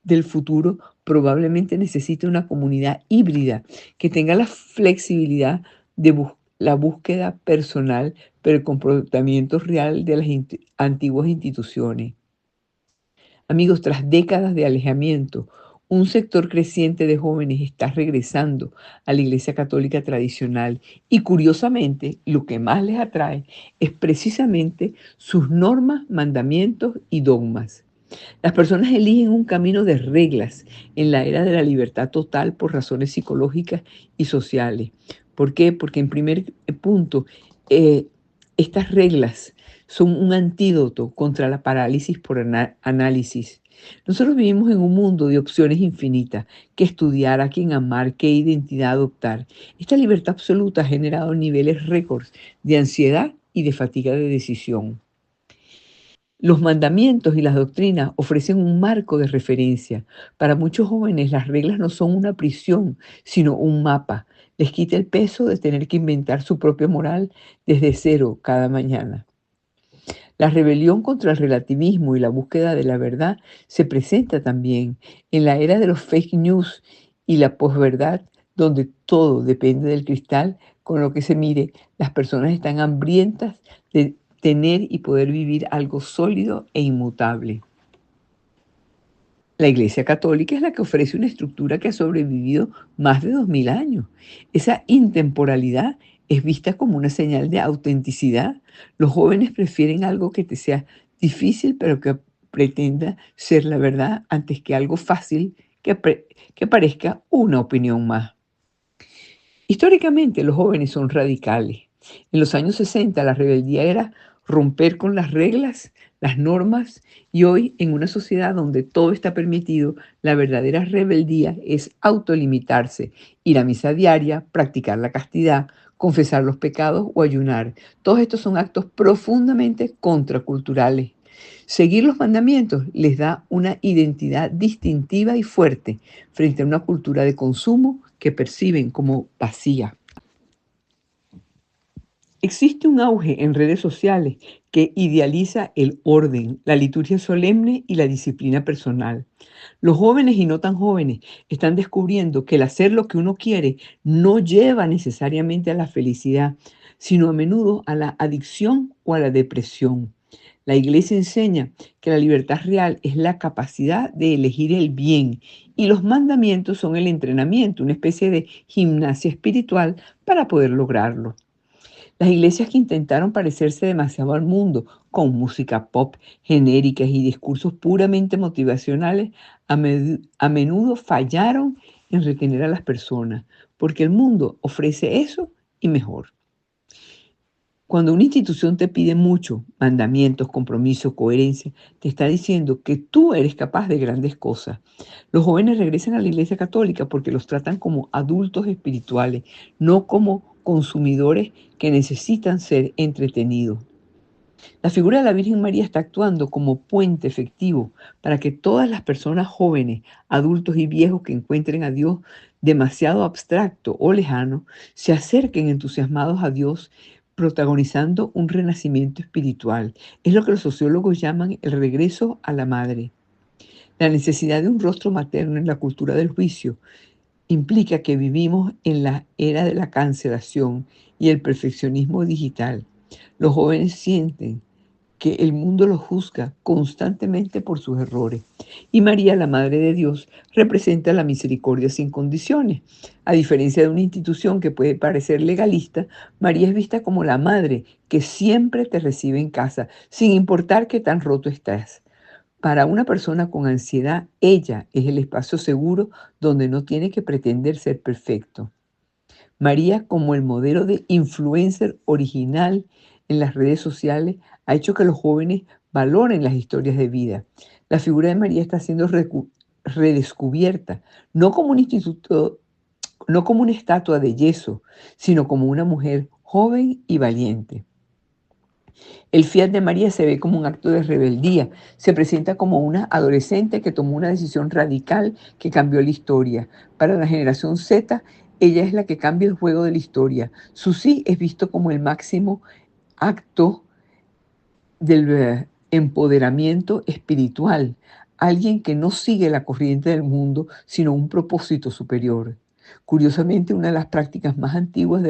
del futuro probablemente necesita una comunidad híbrida que tenga la flexibilidad de la búsqueda personal, pero el comportamiento real de las antiguas instituciones. Amigos, tras décadas de alejamiento, un sector creciente de jóvenes está regresando a la Iglesia Católica tradicional y curiosamente lo que más les atrae es precisamente sus normas, mandamientos y dogmas. Las personas eligen un camino de reglas en la era de la libertad total por razones psicológicas y sociales. ¿Por qué? Porque en primer punto, estas reglas son un antídoto contra la parálisis por análisis. Nosotros vivimos en un mundo de opciones infinitas, qué estudiar, a quién amar, qué identidad adoptar. Esta libertad absoluta ha generado niveles récords de ansiedad y de fatiga de decisión. Los mandamientos y las doctrinas ofrecen un marco de referencia. Para muchos jóvenes las reglas no son una prisión, sino un mapa. Les quita el peso de tener que inventar su propia moral desde cero cada mañana. La rebelión contra el relativismo y la búsqueda de la verdad se presenta también en la era de los fake news y la posverdad, donde todo depende del cristal con lo que se mire. Las personas están hambrientas de tener y poder vivir algo sólido e inmutable. La Iglesia Católica es la que ofrece una estructura que ha sobrevivido más de 2000 años. Esa intemporalidad es vista como una señal de autenticidad. Los jóvenes prefieren algo que te sea difícil, pero que pretenda ser la verdad antes que algo fácil que parezca una opinión más. Históricamente, los jóvenes son radicales. En los años 60, la rebeldía era romper con las reglas, las normas, y hoy, en una sociedad donde todo está permitido, la verdadera rebeldía es autolimitarse, ir a misa diaria, practicar la castidad, confesar los pecados o ayunar. Todos estos son actos profundamente contraculturales. Seguir los mandamientos les da una identidad distintiva y fuerte frente a una cultura de consumo que perciben como vacía. Existe un auge en redes sociales que idealiza el orden, la liturgia solemne y la disciplina personal. Los jóvenes y no tan jóvenes están descubriendo que el hacer lo que uno quiere no lleva necesariamente a la felicidad, sino a menudo a la adicción o a la depresión. La Iglesia enseña que la libertad real es la capacidad de elegir el bien y los mandamientos son el entrenamiento, una especie de gimnasia espiritual para poder lograrlo. Las iglesias que intentaron parecerse demasiado al mundo con música pop genéricas y discursos puramente motivacionales a menudo fallaron en retener a las personas, porque el mundo ofrece eso y mejor. Cuando una institución te pide mucho, mandamientos, compromisos, coherencia, te está diciendo que tú eres capaz de grandes cosas. Los jóvenes regresan a la Iglesia Católica porque los tratan como adultos espirituales, no como consumidores que necesitan ser entretenidos. La figura de la Virgen María está actuando como puente efectivo para que todas las personas jóvenes, adultos y viejos que encuentren a Dios demasiado abstracto o lejano, se acerquen entusiasmados a Dios, protagonizando un renacimiento espiritual. Es lo que los sociólogos llaman el regreso a la madre. La necesidad de un rostro materno en la cultura del juicio implica que vivimos en la era de la cancelación y el perfeccionismo digital. Los jóvenes sienten que el mundo los juzga constantemente por sus errores. Y María, la Madre de Dios, representa la misericordia sin condiciones. A diferencia de una institución que puede parecer legalista, María es vista como la madre que siempre te recibe en casa, sin importar qué tan roto estás. Para una persona con ansiedad, ella es el espacio seguro donde no tiene que pretender ser perfecto. María, como el modelo de influencer original en las redes sociales, ha hecho que los jóvenes valoren las historias de vida. La figura de María está siendo redescubierta, no como un instituto, no como una estatua de yeso, sino como una mujer joven y valiente. El fiat de María se ve como un acto de rebeldía, se presenta como una adolescente que tomó una decisión radical que cambió la historia. Para la generación Z, ella es la que cambia el juego de la historia. Su sí es visto como el máximo acto del empoderamiento espiritual, alguien que no sigue la corriente del mundo, sino un propósito superior. Curiosamente, una de las prácticas más antiguas,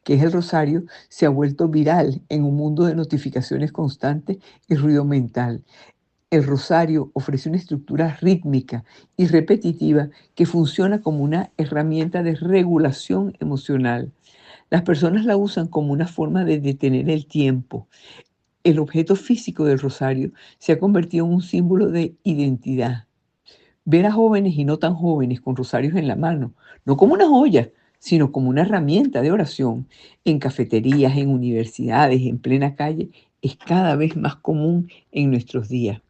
que es el rosario, se ha vuelto viral en un mundo de notificaciones constantes y ruido mental. El rosario ofrece una estructura rítmica y repetitiva que funciona como una herramienta de regulación emocional. Las personas la usan como una forma de detener el tiempo. El objeto físico del rosario se ha convertido en un símbolo de identidad. Ver a jóvenes y no tan jóvenes con rosarios en la mano, no como una joya, sino como una herramienta de oración, en cafeterías, en universidades, en plena calle, es cada vez más común en nuestros días.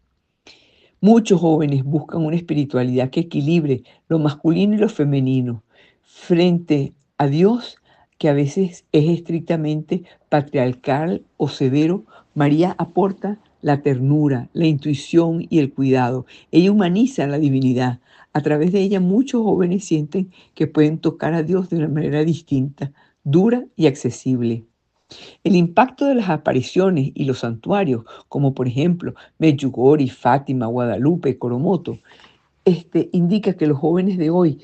Muchos jóvenes buscan una espiritualidad que equilibre lo masculino y lo femenino frente a Dios, que a veces es estrictamente patriarcal o severo. María aporta la ternura, la intuición y el cuidado. Ella humaniza la divinidad. A través de ella muchos jóvenes sienten que pueden tocar a Dios de una manera distinta, dura y accesible. El impacto de las apariciones y los santuarios, como por ejemplo Medjugorje, Fátima, Guadalupe, Coromoto, indica que los jóvenes de hoy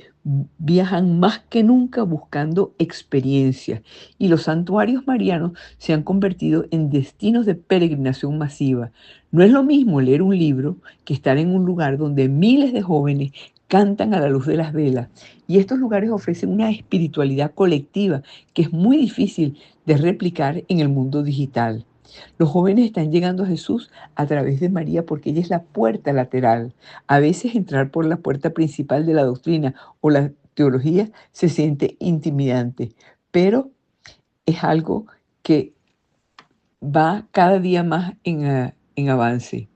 viajan más que nunca buscando experiencias, y los santuarios marianos se han convertido en destinos de peregrinación masiva. No es lo mismo leer un libro que estar en un lugar donde miles de jóvenes cantan a la luz de las velas, y estos lugares ofrecen una espiritualidad colectiva que es muy difícil de replicar en el mundo digital. Los jóvenes están llegando a Jesús a través de María porque ella es la puerta lateral. A veces entrar por la puerta principal de la doctrina o la teología se siente intimidante, pero es algo que va cada día más en avance.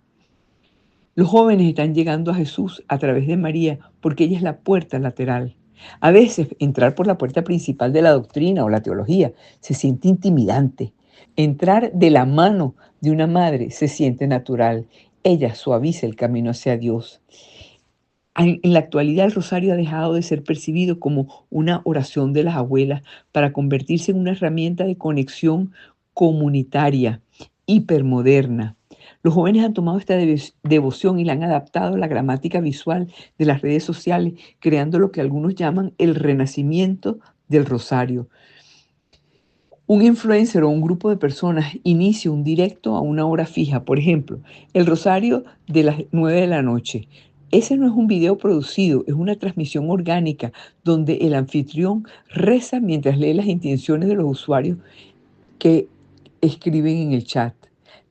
Los jóvenes están llegando a Jesús a través de María porque ella es la puerta lateral. A veces entrar por la puerta principal de la doctrina o la teología se siente intimidante. Entrar de la mano de una madre se siente natural. Ella suaviza el camino hacia Dios. En la actualidad el rosario ha dejado de ser percibido como una oración de las abuelas para convertirse en una herramienta de conexión comunitaria, hipermoderna. Los jóvenes han tomado esta devoción y la han adaptado a la gramática visual de las redes sociales, creando lo que algunos llaman el renacimiento del rosario. Un influencer o un grupo de personas inicia un directo a una hora fija, por ejemplo, el rosario de las 9 de la noche. Ese no es un video producido, es una transmisión orgánica donde el anfitrión reza mientras lee las intenciones de los usuarios que escriben en el chat.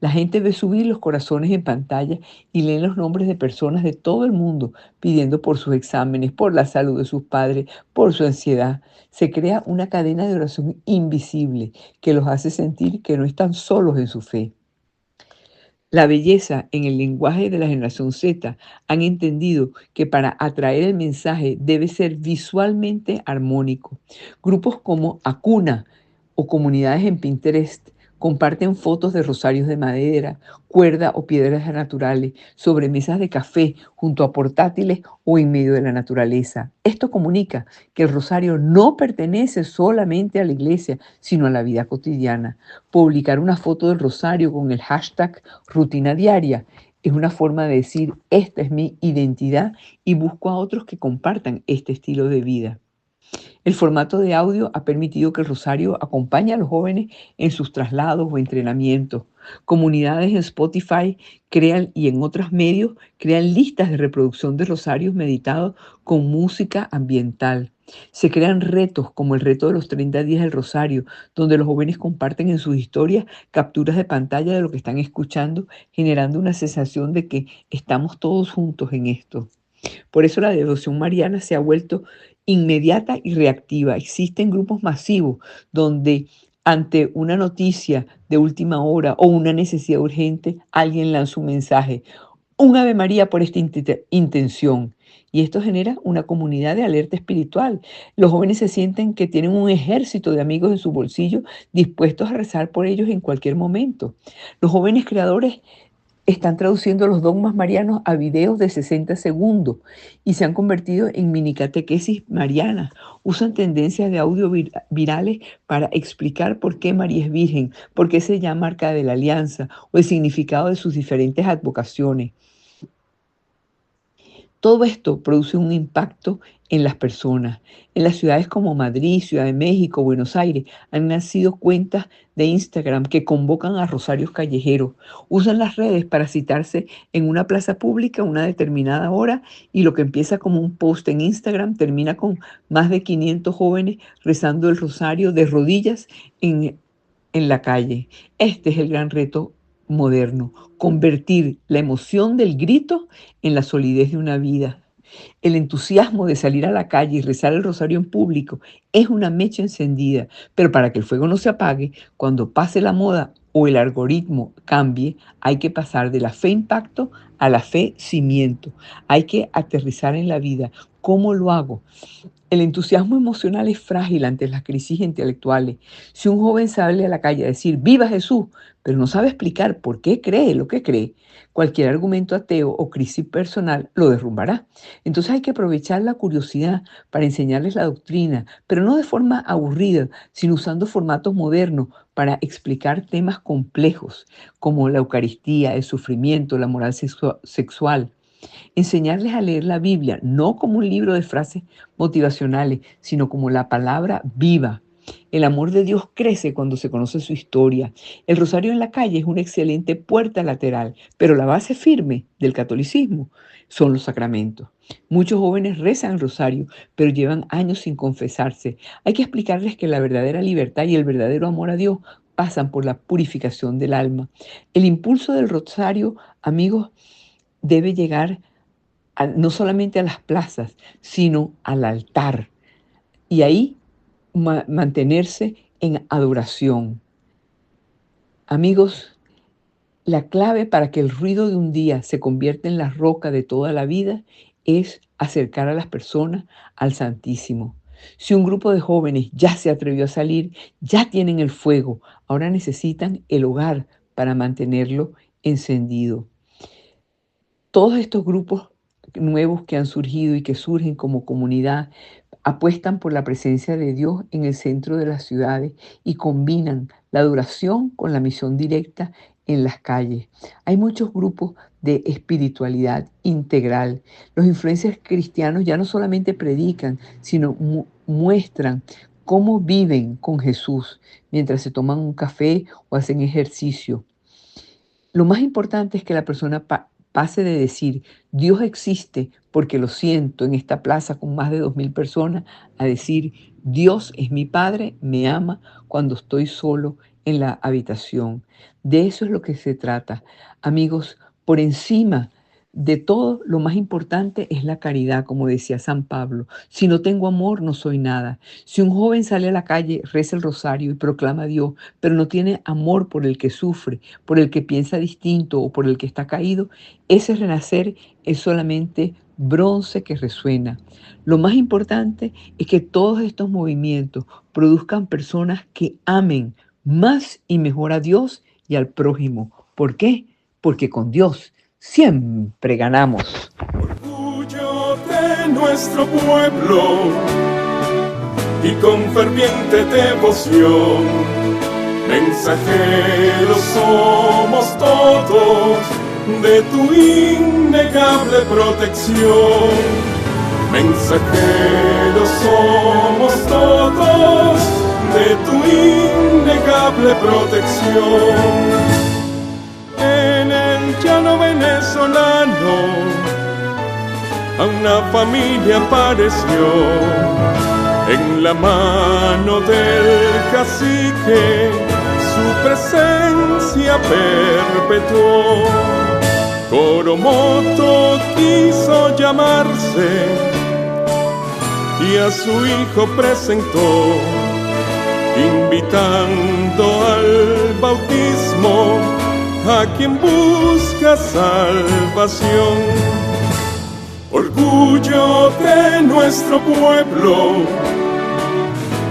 La gente ve subir los corazones en pantalla y lee los nombres de personas de todo el mundo pidiendo por sus exámenes, por la salud de sus padres, por su ansiedad. Se crea una cadena de oración invisible que los hace sentir que no están solos en su fe. La belleza en el lenguaje de la generación Z han entendido que para atraer el mensaje debe ser visualmente armónico. Grupos como Acuna o comunidades en Pinterest comparten fotos de rosarios de madera, cuerda o piedras naturales sobre mesas de café junto a portátiles o en medio de la naturaleza. Esto comunica que el rosario no pertenece solamente a la iglesia, sino a la vida cotidiana. Publicar una foto del rosario con el hashtag rutina diaria es una forma de decir, esta es mi identidad y busco a otros que compartan este estilo de vida. El formato de audio ha permitido que el rosario acompañe a los jóvenes en sus traslados o entrenamientos. Comunidades en Spotify crean y en otros medios crean listas de reproducción de rosarios meditados con música ambiental. Se crean retos como el reto de los 30 días del rosario, donde los jóvenes comparten en sus historias capturas de pantalla de lo que están escuchando, generando una sensación de que estamos todos juntos en esto. Por eso la devoción mariana se ha vuelto inmediata y reactiva. Existen grupos masivos donde ante una noticia de última hora o una necesidad urgente, alguien lanza un mensaje, un Ave María por esta intención. Y esto genera una comunidad de alerta espiritual. Los jóvenes se sienten que tienen un ejército de amigos en su bolsillo dispuestos a rezar por ellos en cualquier momento. Los jóvenes creadores están traduciendo los dogmas marianos a videos de 60 segundos y se han convertido en mini catequesis marianas. Usan tendencias de audio virales para explicar por qué María es virgen, por qué se llama Arca de la Alianza o el significado de sus diferentes advocaciones. Todo esto produce un impacto en las personas. En las ciudades como Madrid, Ciudad de México, Buenos Aires, han nacido cuentas de Instagram que convocan a rosarios callejeros. Usan las redes para citarse en una plaza pública a una determinada hora y lo que empieza como un post en Instagram termina con más de 500 jóvenes rezando el rosario de rodillas en la calle. Este es el gran reto moderno, convertir la emoción del grito en la solidez de una vida. El entusiasmo de salir a la calle y rezar el rosario en público es una mecha encendida, pero para que el fuego no se apague, cuando pase la moda o el algoritmo cambie, hay que pasar de la fe impacto a la fe cimiento. Hay que aterrizar en la vida. ¿Cómo lo hago? El entusiasmo emocional es frágil ante las crisis intelectuales. Si un joven sale a la calle a decir ¡Viva Jesús!, pero no sabe explicar por qué cree lo que cree, cualquier argumento ateo o crisis personal lo derrumbará. Entonces hay que aprovechar la curiosidad para enseñarles la doctrina, pero no de forma aburrida, sino usando formatos modernos para explicar temas complejos como la Eucaristía, el sufrimiento, la moral sexual. Enseñarles a leer la Biblia, no como un libro de frases motivacionales, sino como la palabra viva. El amor de Dios crece cuando se conoce su historia. El rosario en la calle es una excelente puerta lateral, pero la base firme del catolicismo son los sacramentos. Muchos jóvenes rezan el rosario, pero llevan años sin confesarse. Hay que explicarles que la verdadera libertad y el verdadero amor a Dios pasan por la purificación del alma. El impulso del rosario, amigos, debe llegar no solamente a las plazas, sino al altar. Y ahí mantenerse en adoración. Amigos, la clave para que el ruido de un día se convierta en la roca de toda la vida es acercar a las personas al Santísimo. Si un grupo de jóvenes ya se atrevió a salir, ya tienen el fuego, ahora necesitan el hogar para mantenerlo encendido. Todos estos grupos nuevos que han surgido y que surgen como comunidad apuestan por la presencia de Dios en el centro de las ciudades y combinan la adoración con la misión directa en las calles. Hay muchos grupos de espiritualidad integral. Los influencers cristianos ya no solamente predican, sino muestran cómo viven con Jesús mientras se toman un café o hacen ejercicio. Lo más importante es que la persona pase de decir Dios existe porque lo siento en esta plaza con más de 2.000 personas, a decir Dios es mi Padre, me ama cuando estoy solo en la habitación. De eso es lo que se trata. Amigos, por encima de todo, lo más importante es la caridad, como decía San Pablo. Si no tengo amor, no soy nada. Si un joven sale a la calle, reza el rosario y proclama a Dios, pero no tiene amor por el que sufre, por el que piensa distinto o por el que está caído, ese renacer es solamente bronce que resuena. Lo más importante es que todos estos movimientos produzcan personas que amen más y mejor a Dios y al prójimo. ¿Por qué? Porque con Dios siempre ganamos. Orgullo de nuestro pueblo y con ferviente devoción, mensajeros somos todos de tu innegable protección. Mensajeros somos todos de tu innegable protección. En el llano venezolano a una familia apareció, en la mano del cacique su presencia perpetuó. Coromoto quiso llamarse y a su hijo presentó, invitando al bautismo a quien busca salvación. Orgullo de nuestro pueblo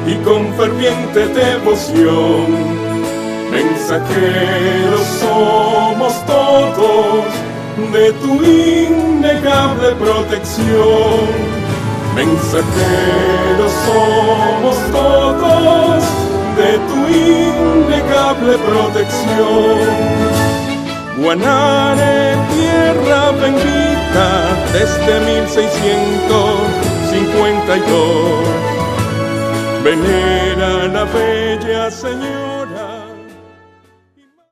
y con ferviente devoción, mensajeros somos todos de tu innegable protección. Mensajeros somos todos de tu innegable protección. Guanare, tierra bendita, desde 1652, venera la bella señora